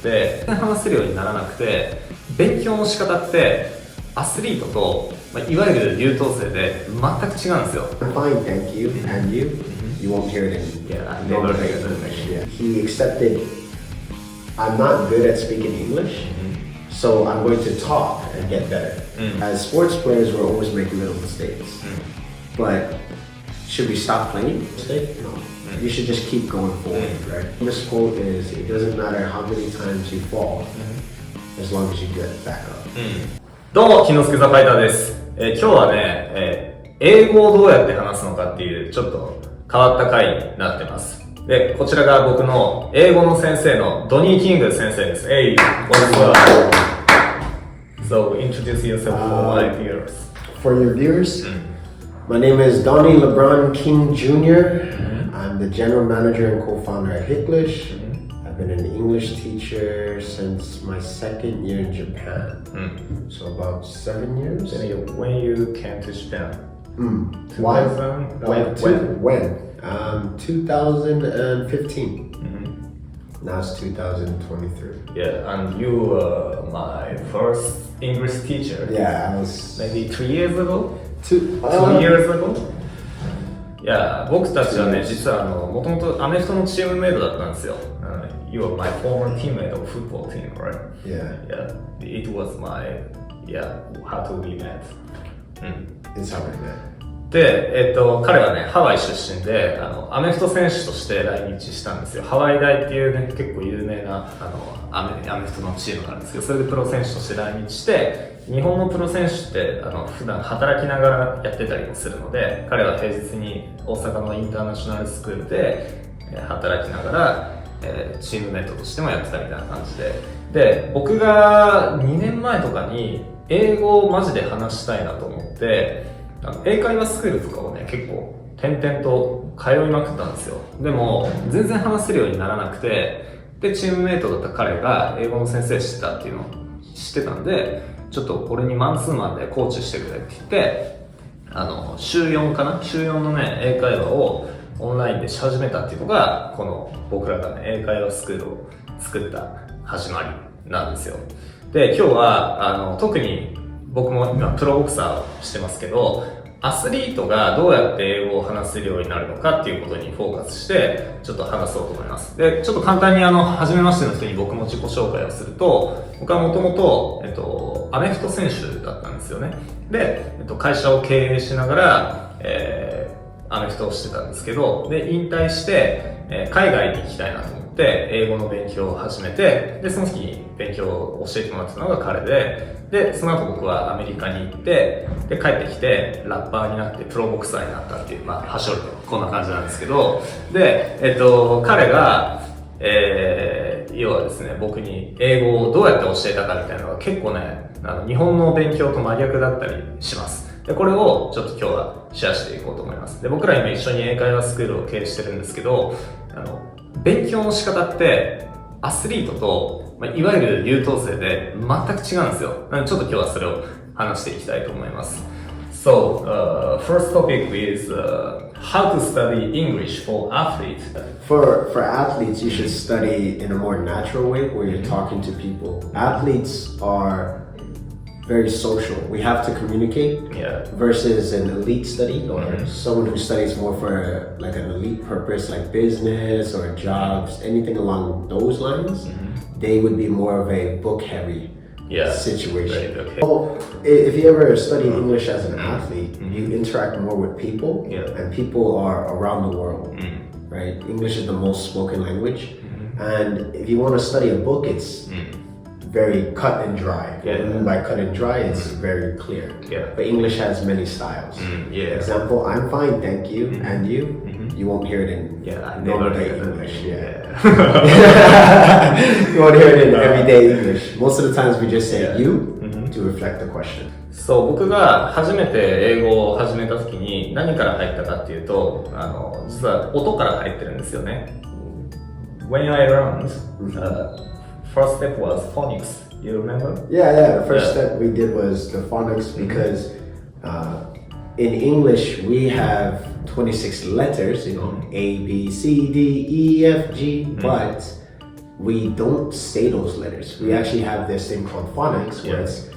て、話せるようにならなくて、勉強の仕方ってアスリートと、いわゆる優等生で全く違うんですよ。Fine, thank you, and you? You won't hear it in English. He accepted I'm not good at speaking English, so I'm going to talk and get better. As sports players, we're always making little mistakes. But should we stop playing? No. You should just keep going forward, right? This quote is, it doesn't matter how many times you fall, as long as you get back up. どうも、きんのすけザファイターです。今日はね、英語をどうやって話すのかっていうちょっと変わった回になってます。で、こちらが僕の英語の先生のドニー・キング先生です。Hey, what's up? So, introduce yourself for my viewers. For your viewers, my name is Donnie LeBron King Jr. I'm the general manager and co-founder at Hitglish. I've been an English teacher since my second year in Japan. So about 7 years. When you came to Japan? Why? 2000? When? 2015. Now it's 2023. Yeah, and you were my first English teacher. Yeah, I was maybe 3 years ago? 2 years ago? いや、僕たちはね、実はもともとアメフトのチームメイトだったんですよ。You were my former teammate of football team, right? Yeah. Yeah, it was my, how to we met. It's how we met. で、彼はね、ハワイ出身で、アメフト選手として来日したんですよ。ハワイ大っていうね、結構有名な、アメフトのチームがあるんですけど、それでプロ選手として来日して、日本のプロ選手って、普段働きながらやってたりもするので、彼は平日に大阪のインターナショナルスクールで、働きながら、チームメイトとしてもやってたみたいな感じで。で、僕が2年前とかに、英語をマジで話したいなと思って、英会話スクールとかをね、結構点々と通いまくったんですよ。でも全然話せるようにならなくて、でチームメイトだった彼が英語の先生してたっていうのを知ってたんで、ちょっと俺にマンツーマンでコーチしてくれって言って、週4かな、週4のね英会話をオンラインでし始めたっていうのが、この僕らがね英会話スクールを作った始まりなんですよ。で今日は特に僕も今プロボクサーをしてますけど、アスリートがどうやって英語を話せるようになるのかっていうことにフォーカスしてちょっと話そうと思います。で、ちょっと簡単に初めましての人に僕も自己紹介をすると、僕はもともとアメフト選手だったんですよね。で、会社を経営しながら、アメフトをしてたんですけど、で、引退して、海外に行きたいなと思って、英語の勉強を始めて、で、その時に勉強を教えてもらってたのが彼で、その後僕はアメリカに行って、で、帰ってきて、ラッパーになってプロボクサーになったっていう、はしょるとこんな感じなんですけど、で、彼が、要はですね、僕に英語をどうやって教えたかみたいなのが結構ね、日本の勉強と真逆だったりします。で、これをちょっと今日はシェアしていこうと思います。で、僕ら今一緒に英会話スクールを経営してるんですけど、勉強の仕方ってアスリートと、いわゆる優等生で全く違うんですよ。なのでちょっと今日はそれを話していきたいと思います。So, first topic is how to study English for athletes. For athletes, you should study in a more natural way where you're talking to people. Athletes are very social. We have to communicate versus an elite study or someone who studies more for like an elite purpose like business or jobs, anything along those lines. They would be more of a book heavy situation. Okay. Well, if you ever study English as an athlete, you interact more with people and people are around the world, right? English is the most spoken language. And if you want to study a book, it's very cut and dry. What I mean by cut and dry, it's very clear. But English has many styles. Example, I'm fine, thank you, and you? You won't hear it in normal-day English. You won't hear it in everyday English. Most of the times we just say you to reflect the question. そう、僕が初めて英語を始めた時に何から入ったかっていうと、実は音から入ってるんですよね。When I learned, first step was phonics. You remember? Yeah. The first step we did was the phonics because in English we have 26 letters, A, B, C, D, E, F, G, but we don't say those letters. We actually have this thing called phonics, where it's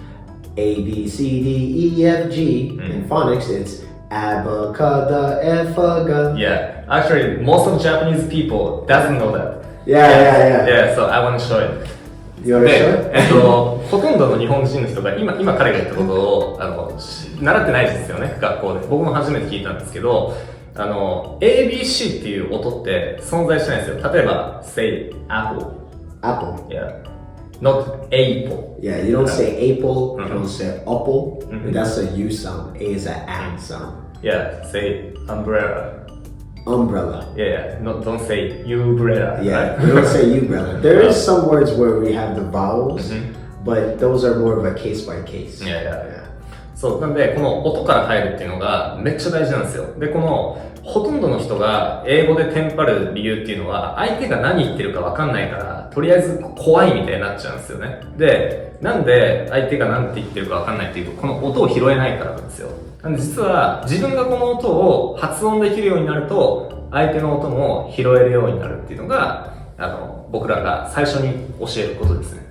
A, B, C, D, E, F, G. In phonics, it's abacada, efaga. Yeah, actually, most of Japanese people doesn't know that. Yeah. So I want to show it. You want to show it? ほとんどの日本人の人が今彼が言ったことを習ってないですよね、学校で。僕も初めて聞いたんですけど、ABC っていう音って存在しないんですよ。例えば、say apple. Apple. Yeah. Not apple. Yeah, you don't say apple, you don't say apple. That's a U sound. A is an A sound. Yeah, say umbrella. Umbrella. Yeah, don't say umbrella. Yeah, we don't say umbrella. There is some words where we have the vowels, but those are more of a case by case. Yeah. そう、なんで、この音から入るっていうのがめっちゃ大事なんですよ。で、この、ほとんどの人が英語でテンパる理由っていうのは、相手が何言ってるかわかんないから、とりあえず怖いみたいになっちゃうんですよね。で、なんで相手が何て言ってるかわかんないっていうと、この音を拾えないからなんですよ。なんで実は、自分がこの音を発音できるようになると、相手の音も拾えるようになるっていうのが、僕らが最初に教えることですね。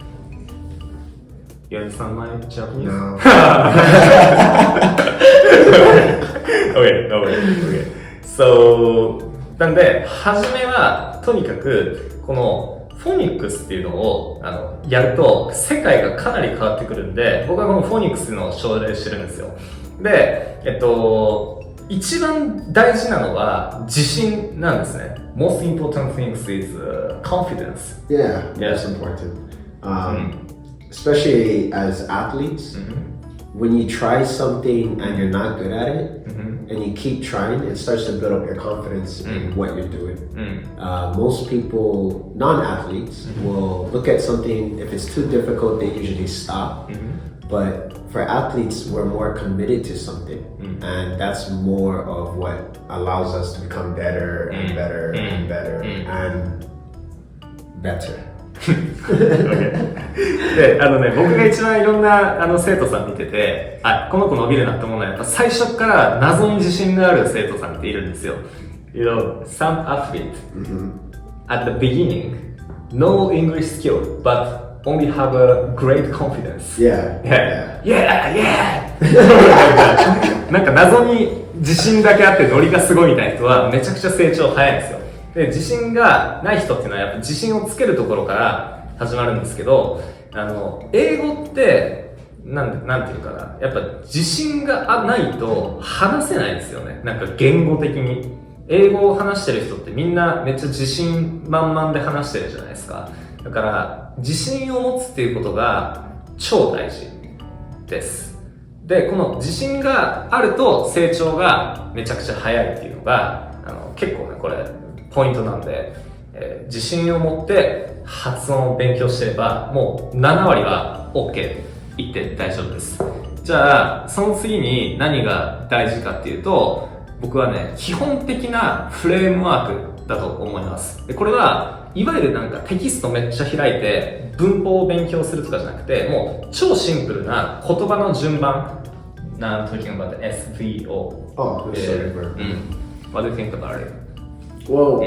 You understand my Japanese? No. Okay. So, なんで、初めは、とにかく、この、フォニックスっていうのを、やると、世界がかなり変わってくるんで、僕はこのフォニックスっていうのを奨励してるんですよ。で、一番大事なのは、自信なんですね。Most important things is confidence. Yeah, that's important. Especially as athletes, when you try something and you're not good at it, and you keep trying, it starts to build up your confidence in what you're doing. Most people, non-athletes, will look at something, if it's too difficult, they usually stop. But for athletes, we're more committed to something, and that's more of what allows us to become better and better and better and better. で、僕が一番いろんな生徒さん見てて、この子伸びるなって思うのは、やっぱ最初から謎に自信がある生徒さんっているんですよ。You know, some athlete at the beginning, no English skill, but only have a great confidence. Yeah. なんか謎に自信だけあってノリがすごいみたいな人はめちゃくちゃ成長早いんですよ。で、自信がない人っていうのはやっぱ自信をつけるところから始まるんですけど、英語って、なんていうかな、やっぱ自信がないと話せないんですよね。なんか言語的に。英語を話してる人ってみんなめっちゃ自信満々で話してるじゃないですか。だから、自信を持つっていうことが超大事です。で、この自信があると成長がめちゃくちゃ早いっていうのが、結構ね、これ、ポイントなんで、自信を持って発音を勉強してれば、もう7割は OK と言って大丈夫です。じゃあ、その次に何が大事かっていうと、僕はね、基本的なフレームワークだと思います。で、これは、いわゆるなんかテキストめっちゃ開いて、文法を勉強するとかじゃなくて、もう超シンプルな言葉の順番。I'm talking about the SVO. Oh, the shorter verb. What do you think about it? Well,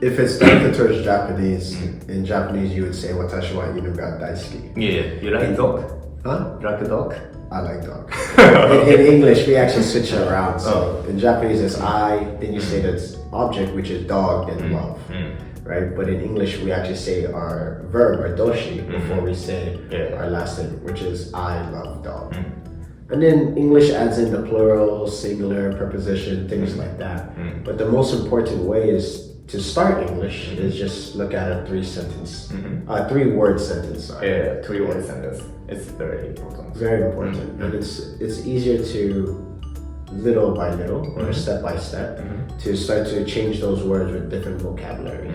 if it's directed towards Japanese, in Japanese you would say "Watashi wa inu ga daisuki." Yeah, you like dog? Huh? You like a dog? I like dog. in English, we actually switch it around. So in Japanese, it's I, then you say the object, which is dog, then love. Right? But in English, we actually say our verb, our doshi, before we say our last name, which is I love dog. And then English adds in the plural, singular, preposition, things like that. But the most important way is to start English is just look at a three-word sentence. Yeah, 3-word sentence. It's very important. Very important. And it's easier to little by little or step by step to start to change those words with different vocabulary.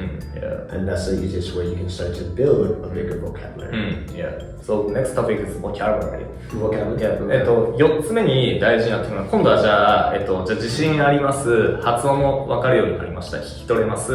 And that's the easiest way you can start to build a bigger vocabulary. So next topic is vocabulary. Vocabulary? 4つ目に大事なっていうのは、今度はじゃあ自信あります。発音も分かるようになりました。聞き取れます。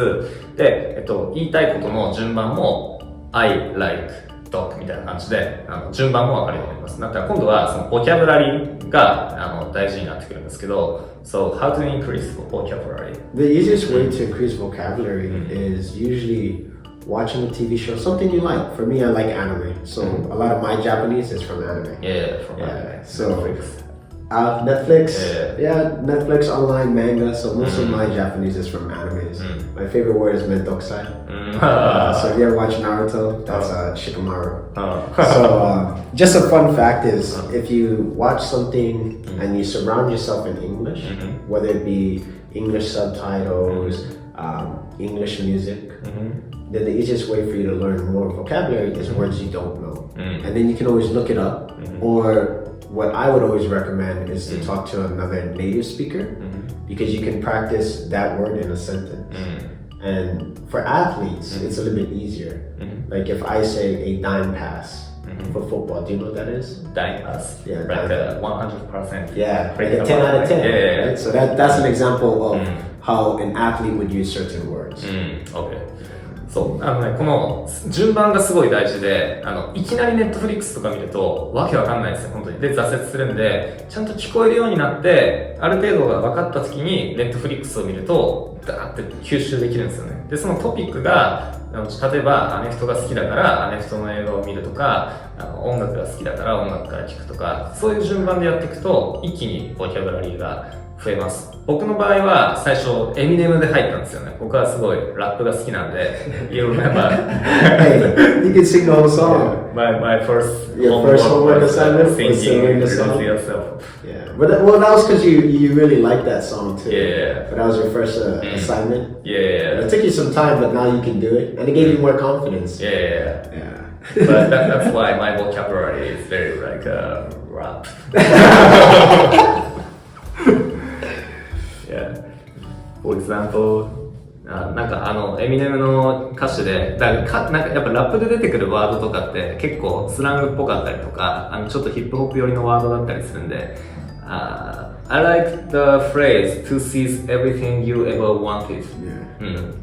で、言いたいことの順番も I like dog みたいな感じで、順番も分かるようになります。だから今度はそのボキャブラリーが大事になってくるんですけど、So how to increase vocabulary? The easiest way to increase vocabulary is usually watching a TV show, something you like. For me, I like anime, so a lot of my Japanese is from anime. Yeah, from anime. So Netflix. Netflix, Netflix online manga. So most of my Japanese is from animes. My favorite word is mentokusai. So if you ever watch Naruto, that's Shikamaru. So just a fun fact is, if you watch something and you surround yourself in English, whether it be English subtitles, English music, then the easiest way for you to learn more vocabulary is words you don't know. And then you can always look it up, or what I would always recommend is to talk to another native speaker, because you can practice that word in a sentence. And for athletes, it's a little bit easier. Like if I say a dime pass for football, do you know what that is? Dime pass. Yeah, like 100%. Yeah, like a 10 out of 10. Yeah. Right? So that's an example of how an athlete would use certain words. Okay. そうこの順番がすごい大事で、いきなりネットフリックスとか見るとわけわかんないですよ、本当に。で、挫折するんで、ちゃんと聞こえるようになって、ある程度が分かった時にネットフリックスを見ると、ダーって吸収できるんですよね。で、そのトピックが、例えばアメフトが好きだからアメフトの映画を見るとか、音楽が好きだから音楽から聴くとか、そういう順番でやっていくと、一気にボキャブラリーが増えます。僕の場合は最初エミネムで入ったんですよね。僕はすごいラップが好きなんで、You remember? Hey, you can sing the whole song. My first homework assignment was singing the song. Yourself. Yeah, but that was because you really liked that song too. Yeah. But that was your first assignment. Yeah. It took you some time, but now you can do it, and it gave you more confidence. Yeah. Yeah. But that's why my vocabulary is very like rap. Yeah. For example, なんかエミネムの歌詞で、なんかやっぱラップで出てくるワードとかって結構スラングっぽかったりとか、ちょっとヒップホップ寄りのワードだったりするんで、I like the phrase to seize everything you ever wanted.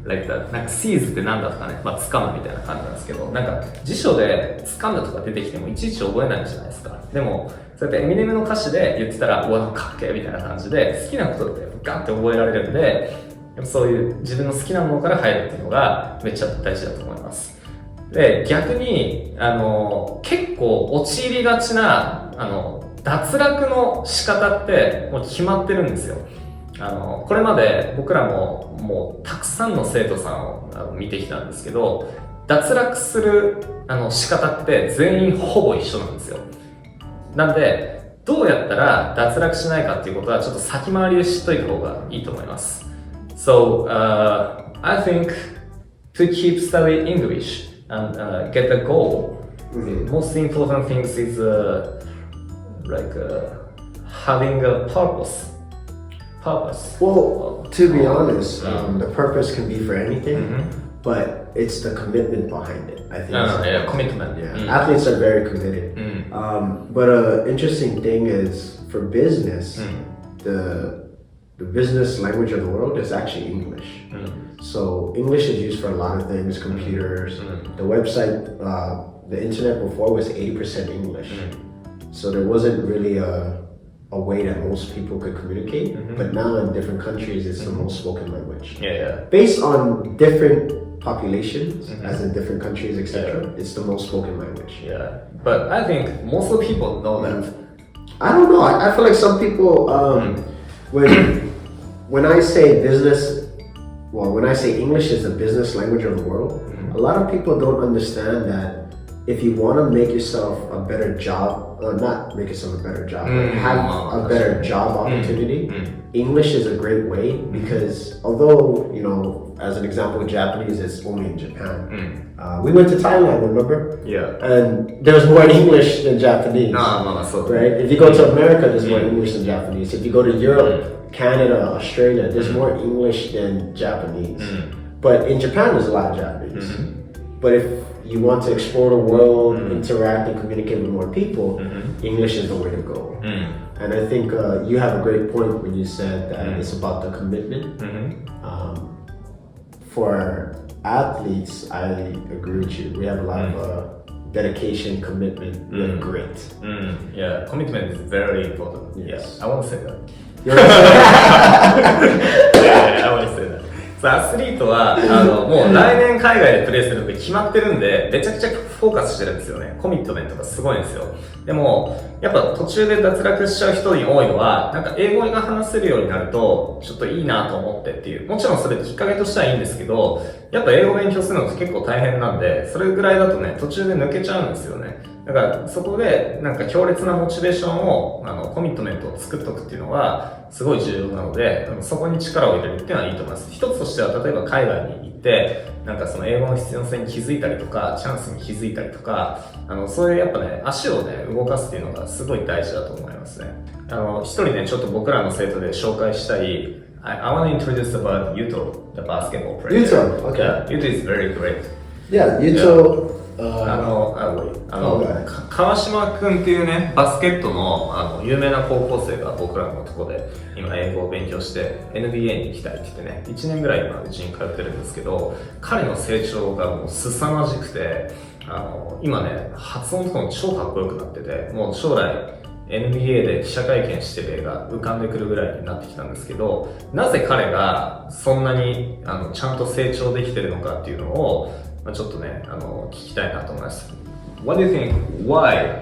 Like that. なんか seize ってなんだとかね、掴むみたいな感じなんですけど、なんか辞書で掴むとか出てきてもいちいち覚えないじゃないですか。でも、そうやってエミネムの歌詞で言ってたら、うわ、かっけーみたいな感じで、好きなことってガンって覚えられるんで、そういう自分の好きなものから入るっていうのがめっちゃ大事だと思います。で、逆に、結構陥りがちな、脱落の仕方ってもう決まってるんですよ。これまで僕らもうたくさんの生徒さんを見てきたんですけど、脱落する仕方って全員ほぼ一緒なんですよ。なんで、どうやったら脱落しないかっていうことはちょっと先回りで知っといた方がいいと思います。So, I think to keep studying English and get the goal, the most important things is like having a purpose. Well, to be honest, the purpose can be for anything, but it's the commitment behind it. I think. Commitment. Yeah, athletes are very committed. But an interesting thing is for business, the business language of the world is actually English. So English is used for a lot of things, computers. The website, the internet before was 80% English. So there wasn't really a way that most people could communicate. But now in different countries, it's the most spoken language. Based on different populations, as in different countries, etc., it's the most spoken language. Yeah, but I think most of people know that. I don't know. I feel like some people, when I say business, when I say English is the business language of the world, a lot of people don't understand that if you want to make yourself a better job, or not make yourself a better job, have a better job opportunity, English is a great way, because although, you know, as an example, Japanese is only in Japan. We went to Thailand, remember? Yeah. And there's more English than Japanese. Right? If you go to America, there's more English than Japanese. If you go to Europe, Canada, Australia, there's more English than Japanese. But in Japan, there's a lot of Japanese. But if you want to explore the world, interact and communicate with more people, English is the way to go. And I think you have a great point when you said that it's about the commitment. For athletes, I agree with you. We have a lot of dedication, commitment, and grit. Yeah, commitment is very important. Yes. I want to say that. You know what I'm saying? Yeah, I want to say that. アスリートは、もう来年海外でプレーするのが決まってるんで、めちゃくちゃフォーカスしてるんですよね。コミットメントがすごいんですよ。でも、やっぱ途中で脱落しちゃう人に多いのは、なんか英語が話せるようになると、ちょっといいなと思ってっていう。もちろんそれきっかけとしてはいいんですけど、やっぱ英語勉強するのって結構大変なんで、それぐらいだとね、途中で抜けちゃうんですよね。だからそこでなんか強烈なモチベーションをコミットメントを作っておくっていうのはすごい重要なので、そこに力を入れるっていうのはいいと思います。一つとしては例えば海外に行ってなんかその英語の必要性に気づいたりとかチャンスに気づいたりとかそういうやっぱね足をね動かすっていうのがすごい大事だと思いますね。一人ねちょっと僕らの生徒で紹介したいI want to introduce about Yuto, the basketball player. Yuto, okay. Yeah, Yuto is very great. Yeah, Yuto. Yeah. 川島くんっていうね、バスケットの有名な高校生が僕らのとこで今英語を勉強して NBA に行きたいって言ってね、1年ぐらい今うちに通ってるんですけど、彼の成長がもう凄まじくて、今ね、発音とかも超かっこよくなってて、もう将来NBA で記者会見してる絵が浮かんでくるぐらいになってきたんですけど、なぜ彼がそんなにちゃんと成長できてるのかっていうのをちょっとね、聞きたいなと思います。What do you think? Why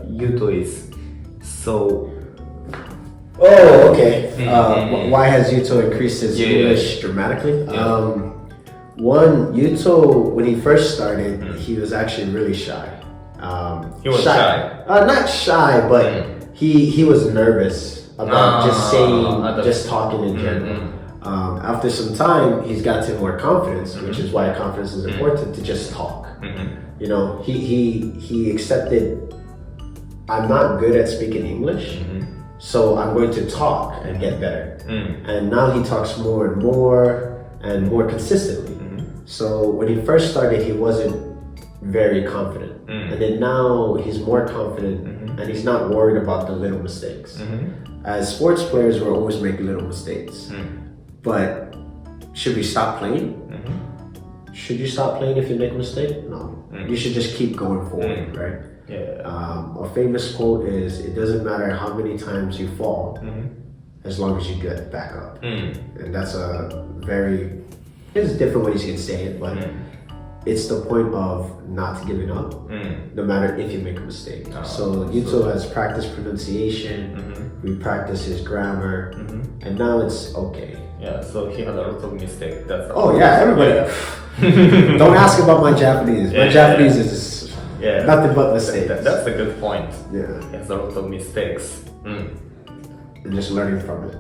Yuto is so? Oh, okay. Why has Yuto increased his English dramatically? One, Yuto, when he first started, he was actually really shy. He was shy? Not shy, but he was nervous about just talking in general. After some time, he's gotten more confidence, which is why confidence is important to just talk. You know, he accepted, I'm not good at speaking English, so I'm going to talk and get better. And now he talks more and more consistently. So when he first started, he wasn't very confident. And then now he's more confident and he's not worried about the little mistakes. As sports players, we're always making little mistakes. But should we stop playing? Should you stop playing if you make a mistake? No. You should just keep going forward, right? A famous quote is, it doesn't matter how many times you fall, as long as you get back up. And that's there's different ways you can say it, but it's the point of not giving up, no matter if you make a mistake. So Yuto has practiced pronunciation, we practice his grammar, and now it's okay. Yeah, so he had a lot of mistakes. Everybody. Don't ask about my Japanese. My Japanese is nothing but mistakes. That's a good point. Yeah. He has a lot of mistakes. And just learning from it.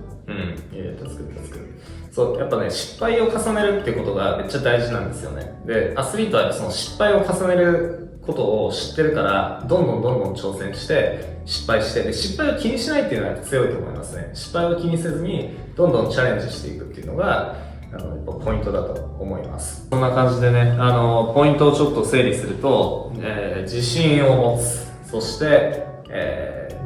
Yeah, that's good, that's good. そう、やっぱね、失敗を重ねるってことがめっちゃ大事なんですよね。で、アスリートはその失敗を重ねることを知ってるから、どんどん挑戦して、失敗して、で、失敗を気にしないっていうのは強いと思いますね。失敗を気にせずに、どんどんチャレンジしていくっていうのが、やっぱポイントだと思います。そんな感じでね、ポイントをちょっと整理すると、自信を持つ。そして、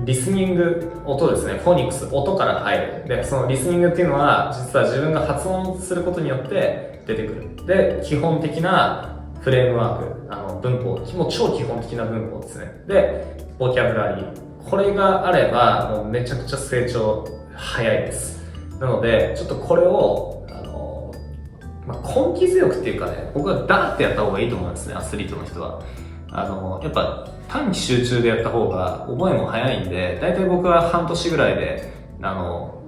リスニング、音ですね、フォニックス、音から入る。で、そのリスニングっていうのは、実は自分が発音することによって出てくる。で、基本的なフレームワーク、文法、もう超基本的な文法ですね。で、ボキャブラリー。これがあれば、もうめちゃくちゃ成長早いです。なので、ちょっとこれを、根気強くっていうかね、僕はダーってやった方がいいと思うんですね、アスリートの人は。やっぱ短期集中でやった方が覚えも早いんで、だいたい僕は半年ぐらいでも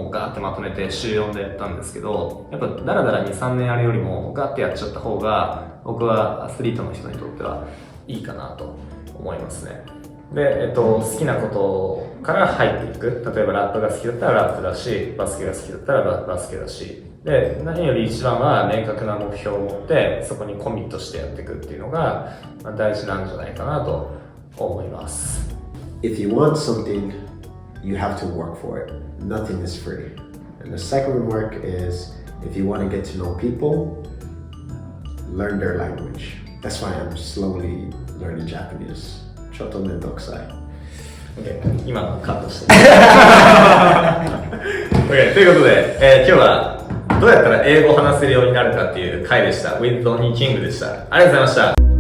うガーってまとめて週4でやったんですけど、やっぱダラダラ 2,3 年やるよりもガーってやっちゃった方が僕はアスリートの人にとってはいいかなと思いますね。で、好きなことから入っていく。例えばラップが好きだったらラップだし、バスケが好きだったらバスケだし、で、何より一番は明確な目標を持ってそこにコミットしてやっていくっていうのが大事なんじゃないかなと思います。 If you want something, you have to work for it. Nothing is free. And the second remark is, if you want to get to know people, learn their language. That's why I'm slowly learning Japanese. ちょっとめんどくさい。Okay, 今のカットして。Okay, ということで、今日はどうやったら英語を話せるようになるかっていう回でした。with Donnie King でした。ありがとうございました。